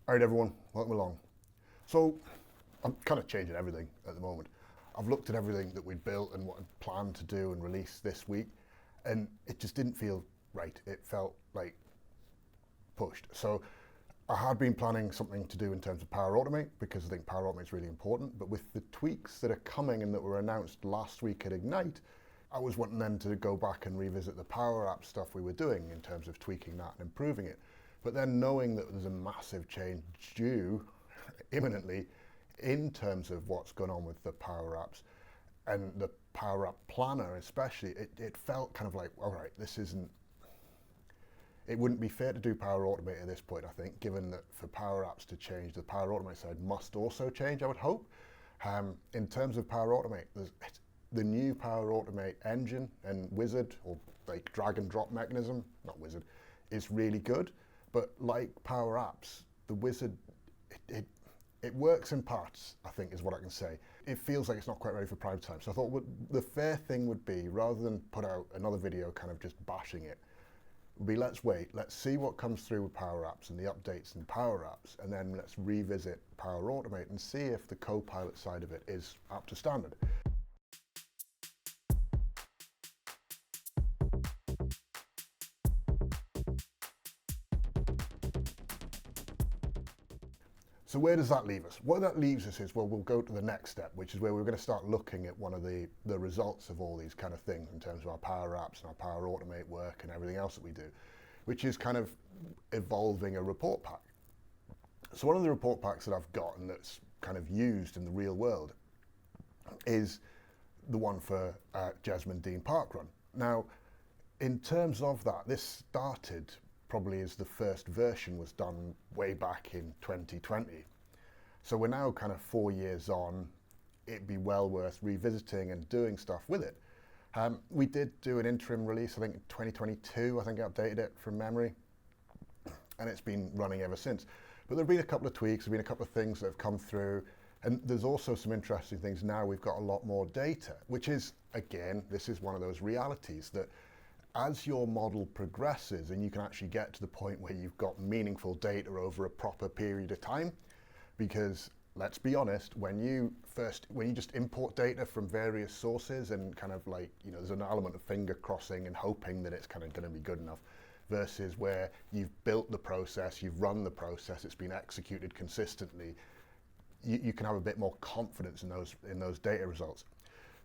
All right, everyone, welcome along. So I'm kind of changing everything at the moment. I've looked at everything that we'd built and what I'd planned to do and release this week, and it just didn't feel right. It felt like pushed. So I had been planning something to do in terms of Power Automate because I think Power Automate is really important, but with the tweaks that are coming and that were announced last week at Ignite, I was wanting then to go back and revisit the Power App stuff we were doing in terms of tweaking that and improving it. But then knowing that there's a massive change due imminently in terms of what's going on with the Power Apps and the Power App Planner especially, it felt kind of like, all right, it wouldn't be fair to do Power Automate at this point, I think, given that for Power Apps to change, the Power Automate side must also change, I would hope. In terms of Power Automate, the new Power Automate engine and wizard, or like drag and drop mechanism, not wizard, is really good. But like Power Apps, the wizard, it works in parts, I think is what I can say. It feels like it's not quite ready for prime time. So I thought the fair thing would be, rather than put out another video kind of just bashing it, would be let's wait, let's see what comes through with Power Apps and the updates in Power Apps, and then let's revisit Power Automate and see if the Copilot side of it is up to standard. So where does that leave us? What that leaves us is, well, we'll go to the next step, which is where we're going to start looking at one of the results of all these kind of things in terms of our Power Apps and our Power Automate work and everything else that we do, which is kind of evolving a report pack. So one of the report packs that I've got and that's kind of used in the real world is the one for Jesmond Dene parkrun. Now, in terms of that, this started probably as the first version was done way back in 2020. So we're now kind of 4 years on. It'd be well worth revisiting and doing stuff with it. We did do an interim release, I think in 2022, I think I updated it from memory, and it's been running ever since. But there have been a couple of tweaks, there have been a couple of things that have come through, and there's also some interesting things now. We've got a lot more data, which is, again, this is one of those realities that as your model progresses and you can actually get to the point where you've got meaningful data over a proper period of time, because let's be honest, when you just import data from various sources and kind of like, there's an element of finger crossing and hoping that it's kind of going to be good enough, versus where you've built the process, you've run the process, it's been executed consistently, you can have a bit more confidence in those data results.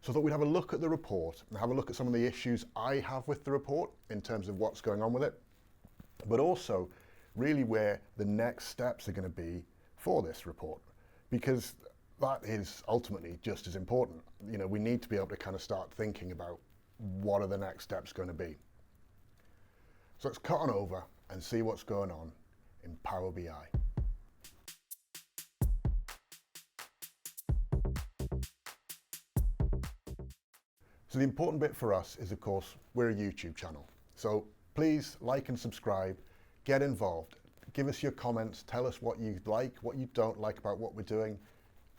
So I thought we'd have a look at the report and have a look at some of the issues I have with the report in terms of what's going on with it, but also really where the next steps are going to be for this report, because that is ultimately just as important. We need to be able to kind of start thinking about what are the next steps going to be. So let's cut on over and see what's going on in Power BI. So the important bit for us is, of course, we're a YouTube channel. So please like and subscribe, get involved, give us your comments, tell us what you like, what you don't like about what we're doing.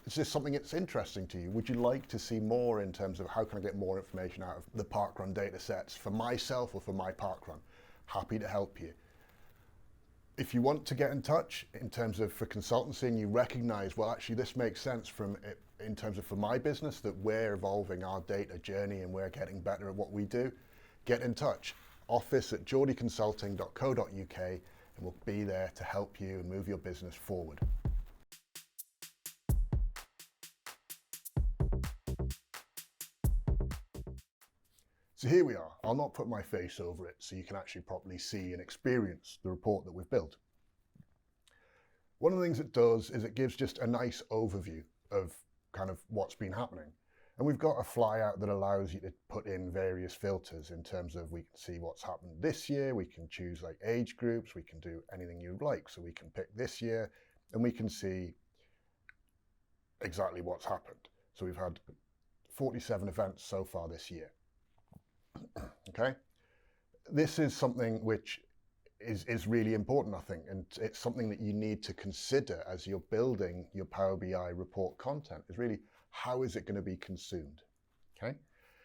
Is this something that's interesting to you? Would you like to see more in terms of how can I get more information out of the parkrun data sets for myself or for my parkrun? Happy to help you. If you want to get in touch in terms of for consultancy and you recognize, well, actually this makes sense in terms of for my business, that we're evolving our data journey and we're getting better at what we do, get in touch. office@geordieconsulting.co.uk, and we'll be there to help you and move your business forward. So here we are. I'll not put my face over it so you can actually properly see and experience the report that we've built. One of the things it does is it gives just a nice overview of kind of what's been happening. And we've got a flyout that allows you to put in various filters in terms of, we can see what's happened this year, we can choose like age groups, we can do anything you'd like. So we can pick this year and we can see exactly what's happened. So we've had 47 events so far this year. Okay, this is something which is really important, I think, and it's something that you need to consider as you're building your Power BI report content, is really how is it going to be consumed. Okay,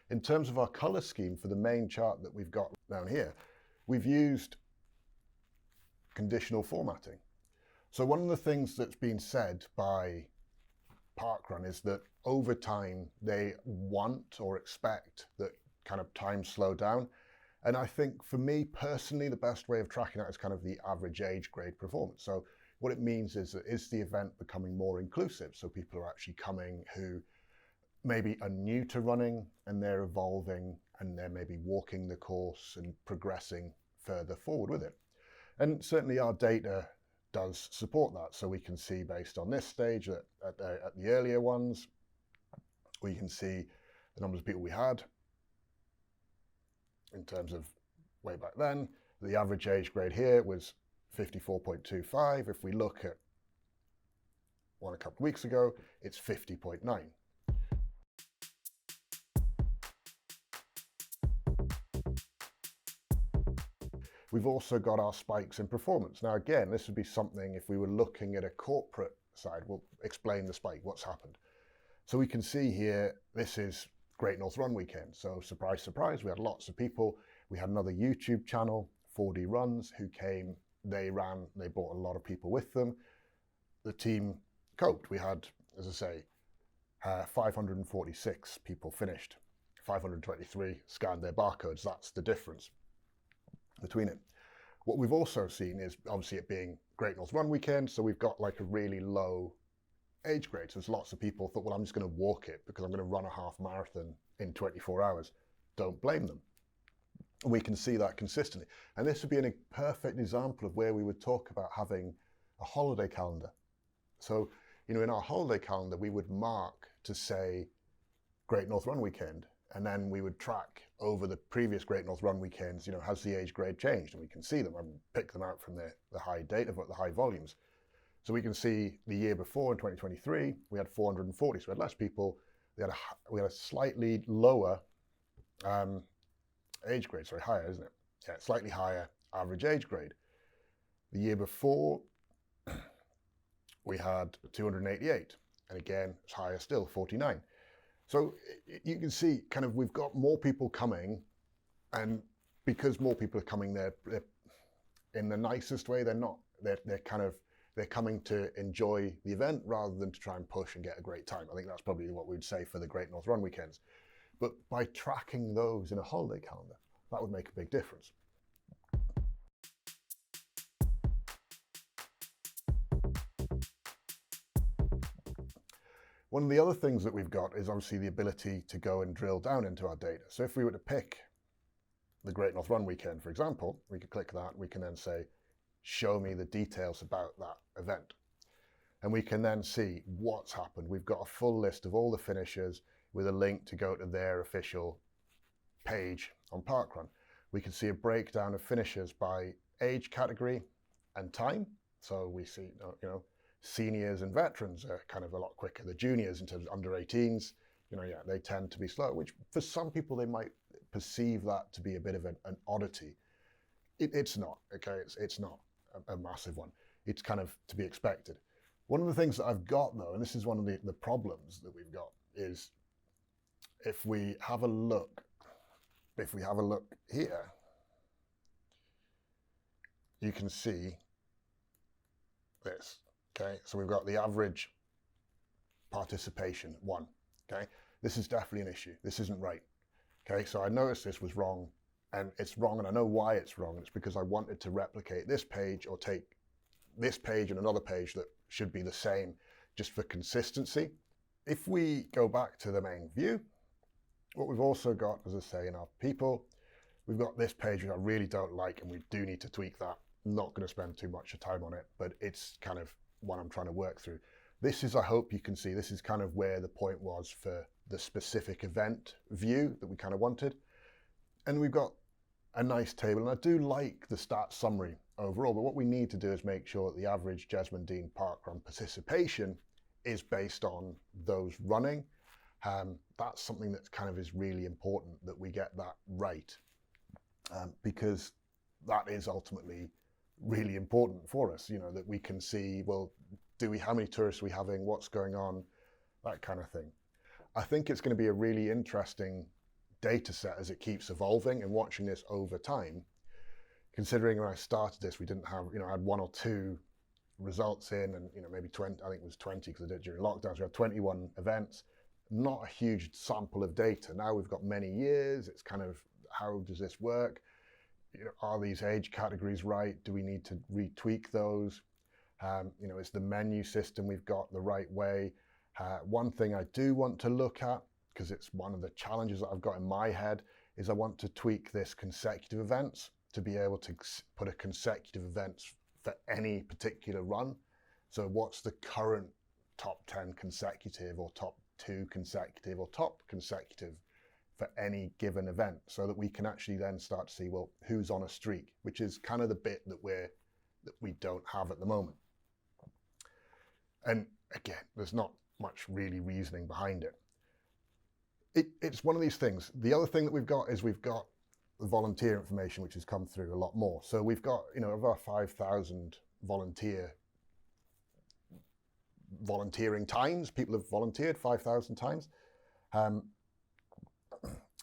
in terms of our color scheme for the main chart that we've got down here, we've used conditional formatting. So one of the things that's been said by parkrun is that over time they want or expect that kind of time slow down. And I think for me personally, the best way of tracking that is kind of the average age grade performance. So what it means is that is the event becoming more inclusive? So people are actually coming who maybe are new to running and they're evolving and they're maybe walking the course and progressing further forward with it. And certainly our data does support that. So we can see based on this stage that at the earlier ones, we can see the numbers of people we had in terms of way back then. The average age grade here was 54.25. If we look at one a couple of weeks ago, it's 50.9. We've also got our spikes in performance. Now again, this would be something if we were looking at a corporate side, we'll explain the spike, what's happened. So we can see here, this is Great North Run weekend. So surprise, surprise, we had lots of people. We had another YouTube channel, 4D Runs, who came, they brought a lot of people with them. The team coped. We had, as I say, 546 people finished, 523 scanned their barcodes. That's the difference between it. What we've also seen is obviously it being Great North Run weekend, so we've got like a really low age grade. So there's lots of people thought, well, I'm just going to walk it because I'm going to run a half marathon in 24 hours. Don't blame them. We can see that consistently. And this would be a perfect example of where we would talk about having a holiday calendar. So, in our holiday calendar, we would mark to say Great North Run weekend, and then we would track over the previous Great North Run weekends, has the age grade changed? And we can see them and pick them out from the high data, the high volumes. So we can see the year before in 2023, we had 440, so we had less people. We had a slightly lower age grade, sorry, higher, isn't it? Yeah, slightly higher average age grade. The year before, we had 288, and again, it's higher still, 49. So you can see kind of we've got more people coming, and because more people are coming, they're in the nicest way, they're coming to enjoy the event rather than to try and push and get a great time. I think that's probably what we'd say for the Great North Run weekends. But by tracking those in a holiday calendar, that would make a big difference. One of the other things that we've got is obviously the ability to go and drill down into our data. So if we were to pick the Great North Run weekend, for example, we could click that. We can then say, show me the details about that event. And we can then see what's happened. We've got a full list of all the finishers with a link to go to their official page on parkrun. We can see a breakdown of finishers by age category and time. So we see, seniors and veterans are kind of a lot quicker. The juniors, in terms of under 18s, they tend to be slow, which for some people they might perceive that to be a bit of an oddity. It's not, okay? It's not a massive one. It's kind of to be expected. One of the things that I've got though, and this is one of the problems that we've got, is if we have a look here, you can see this. Okay, so we've got the average participation, 1. Okay, this is definitely an issue. This isn't right. Okay, so I noticed this was wrong, and it's wrong, and I know why it's wrong. It's because I wanted to replicate this page or take this page and another page that should be the same, just for consistency. If we go back to the main view, what we've also got, as I say, in our people, we've got this page which I really don't like, and we do need to tweak that. I'm not going to spend too much time on it, but it's kind of what I'm trying to work through. This is, I hope you can see, this is kind of where the point was for the specific event view that we kind of wanted. And we've got a nice table, and I do like the stats summary overall, but what we need to do is make sure that the average Jesmond Dene parkrun participation is based on those running. That's something that kind of is really important that we get that right, because that is ultimately really important for us, that we can see, well, how many tourists are we having, what's going on, that kind of thing. I think it's going to be a really interesting data set as it keeps evolving, and watching this over time, considering when I started this, we didn't have, I had 1 or 2 results in, and maybe 20, I think it was 20 because I did it during lockdowns. We had 21 events, not a huge sample of data. Now we've got many years. It's kind of, how does this work? Are these age categories right? Do we need to retweak those? Is the menu system we've got the right way? One thing I do want to look at, because it's one of the challenges that I've got in my head, is I want to tweak this consecutive events to be able to put a consecutive events for any particular run. So what's the current top 10 consecutive, or top 2 consecutive, or top consecutive for any given event, so that we can actually then start to see, well, who's on a streak, which is kind of the bit that we don't have at the moment. And again, there's not much really reasoning behind it. It's one of these things. The other thing that we've got is we've got the volunteer information, which has come through a lot more. So we've got, of our 5,000 volunteering times, people have volunteered 5,000 times.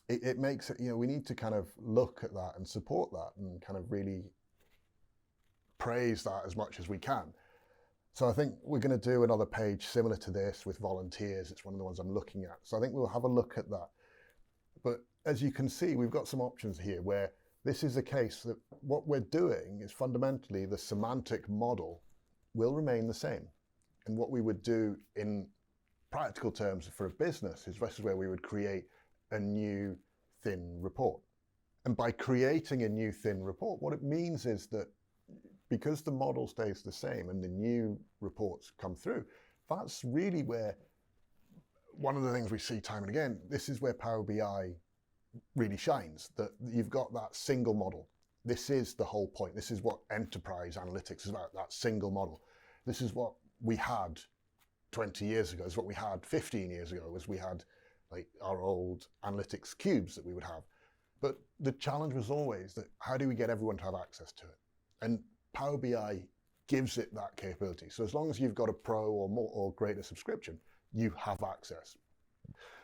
It makes it, we need to kind of look at that and support that and kind of really praise that as much as we can. So I think we're going to do another page similar to this with volunteers. It's one of the ones I'm looking at. So I think we'll have a look at that. But as you can see, we've got some options here where this is a case that what we're doing is fundamentally the semantic model will remain the same. And what we would do in practical terms for a business is this is where we would create a new thin report. And by creating a new thin report, what it means is that because the model stays the same and the new reports come through, that's really where one of the things we see time and again, this is where Power BI really shines, that you've got that single model. This is the whole point. This is what enterprise analytics is about, that single model. This is what we had 20 years ago, is what we had 15 years ago, was we had like our old analytics cubes that we would have. But the challenge was always that how do we get everyone to have access to it? And Power BI gives it that capability. So as long as you've got a pro or more or greater subscription, you have access.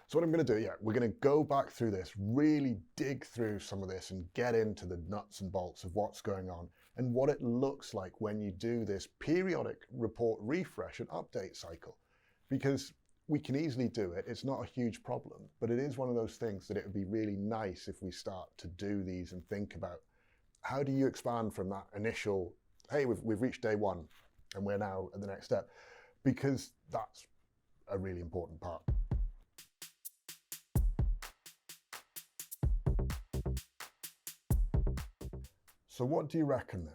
So what I'm going to do, we're going to go back through this, really dig through some of this and get into the nuts and bolts of what's going on and what it looks like when you do this periodic report refresh and update cycle. Because we can easily do it. It's not a huge problem, but it is one of those things that it would be really nice if we start to do these and think about how do you expand from that initial, hey, we've reached day one and we're now at the next step, because that's a really important part. So what do you reckon then?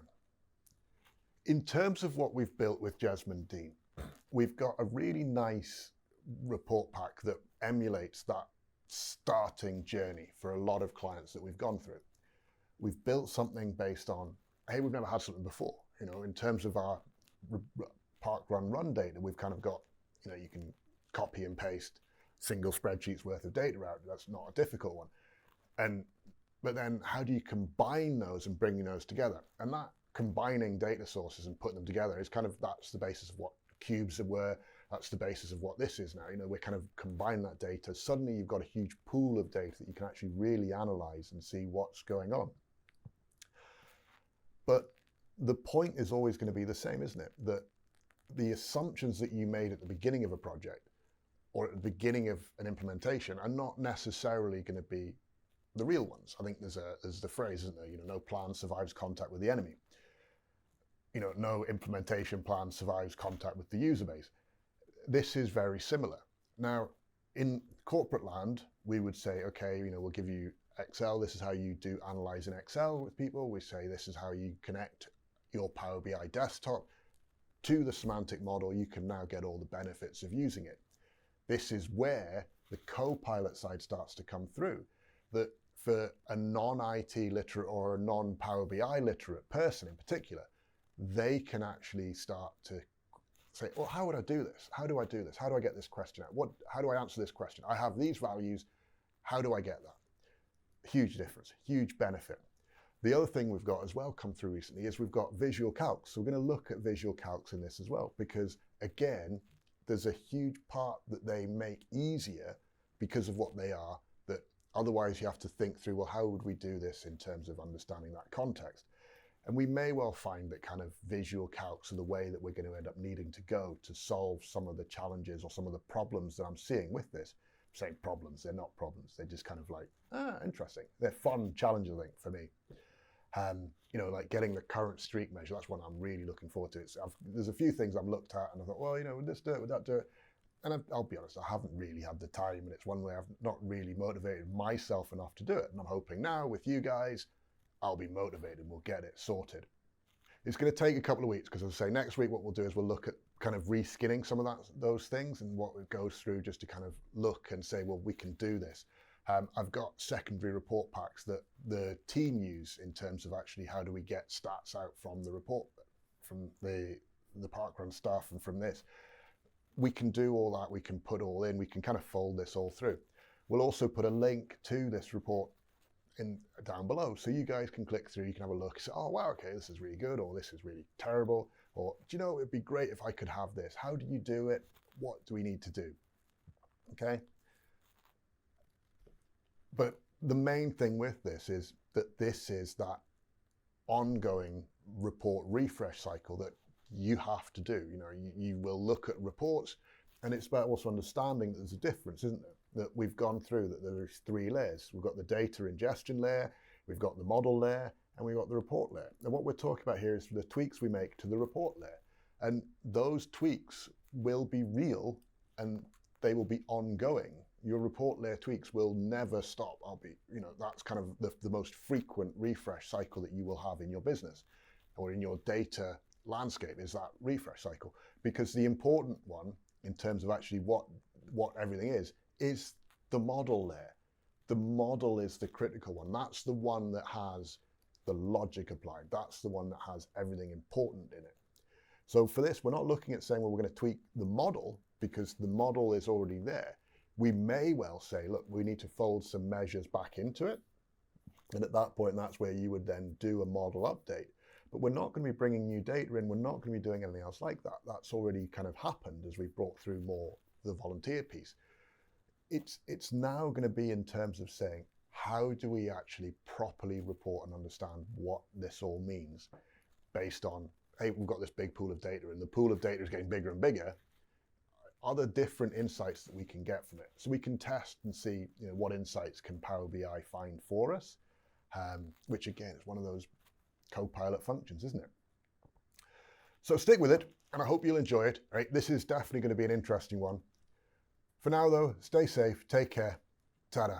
In terms of what we've built with Jesmond Dene, we've got a really nice report pack that emulates that starting journey for a lot of clients that we've gone through. We've built something based on, hey, we've never had something before. In terms of our parkrun run data, we've kind of got, you can copy and paste single spreadsheets worth of data out. That's not a difficult one. But then how do you combine those and bring those together? And that combining data sources and putting them together is kind of, that's the basis of what cubes were. That's the basis of what this is now. We're kind of combining that data. Suddenly you've got a huge pool of data that you can actually really analyze and see what's going on. But the point is always going to be the same, isn't it? That the assumptions that you made at the beginning of a project or at the beginning of an implementation are not necessarily going to be the real ones. I think there's the phrase, isn't there? No plan survives contact with the enemy. No implementation plan survives contact with the user base. This is very similar. Now, in corporate land, we would say, okay, we'll give you Excel. This is how you do analyze in Excel with people. We say this is how you connect your Power BI desktop to the semantic model. You can now get all the benefits of using it. This is where the co-pilot side starts to come through. That for a non-IT literate or a non-Power BI literate person in particular, they can actually start to say, well, how would I do this? How do I do this? How do I get this question out? How do I answer this question? I have these values. How do I get that? Huge difference, huge benefit. The other thing we've got as well come through recently is we've got visual calcs. So we're going to look at visual calcs in this as well, because again, there's a huge part that they make easier because of what they are, that otherwise you have to think through, well, how would we do this in terms of understanding that context? And we may well find that kind of visual calcs are the way that we're going to end up needing to go to solve some of the challenges or some of the problems that I'm seeing with this. I'm saying problems, they're not problems. They're just kind of like, interesting. They're fun challenges, I think, for me. You know, like getting the current streak measure, that's one I'm really looking forward to. There's a few things I've looked at and I thought, well, you know, would this do it, would that do it? And I'll be honest, I haven't really had the time, and it's one way I've not really motivated myself enough to do it. And I'm hoping now with you guys, I'll be motivated and we'll get it sorted. It's going to take a couple of weeks because, as I say, next week what we'll do is we'll look at kind of reskinning some of those things and what it goes through just to kind of look and say, well, we can do this. I've got secondary report packs that the team use in terms of actually how do we get stats out from the report, from the parkrun stuff and from this. We can do all that, we can put all in, we can kind of fold this all through. We'll also put a link to this report down below, so you guys can click through, you can have a look, say, oh wow, okay, this is really good, or this is really terrible, or do you know, it'd be great if I could have this. How do you do it? What do we need to do? Okay. But the main thing with this is that ongoing report refresh cycle that you have to do. You know, you will look at reports, and it's about also understanding that there's a difference, isn't there? That we've gone through, that there's 3 layers. We've got the data ingestion layer, we've got the model layer, and we've got the report layer. And what we're talking about here is the tweaks we make to the report layer. And those tweaks will be real and they will be ongoing. Your report layer tweaks will never stop. You know, that's kind of the most frequent refresh cycle that you will have in your business or in your data landscape, is that refresh cycle. Because the important one in terms of actually what everything is the model layer. The model is the critical one. That's the one that has the logic applied. That's the one that has everything important in it. So for this, we're not looking at saying, well, we're going to tweak the model because the model is already there. We may well say, look, we need to fold some measures back into it. And at that point, that's where you would then do a model update. But we're not going to be bringing new data in. We're not going to be doing anything else like that. That's already kind of happened as we brought through more the volunteer piece. It's now going to be in terms of saying, how do we actually properly report and understand what this all means based on, hey, we've got this big pool of data and the pool of data is getting bigger and bigger. Are there different insights that we can get from it? So we can test and see, you know, what insights can Power BI find for us, which again is one of those co-pilot functions, isn't it? So stick with it, and I hope you'll enjoy it. Right? This is definitely going to be an interesting one. For now though, stay safe, take care, ta-da.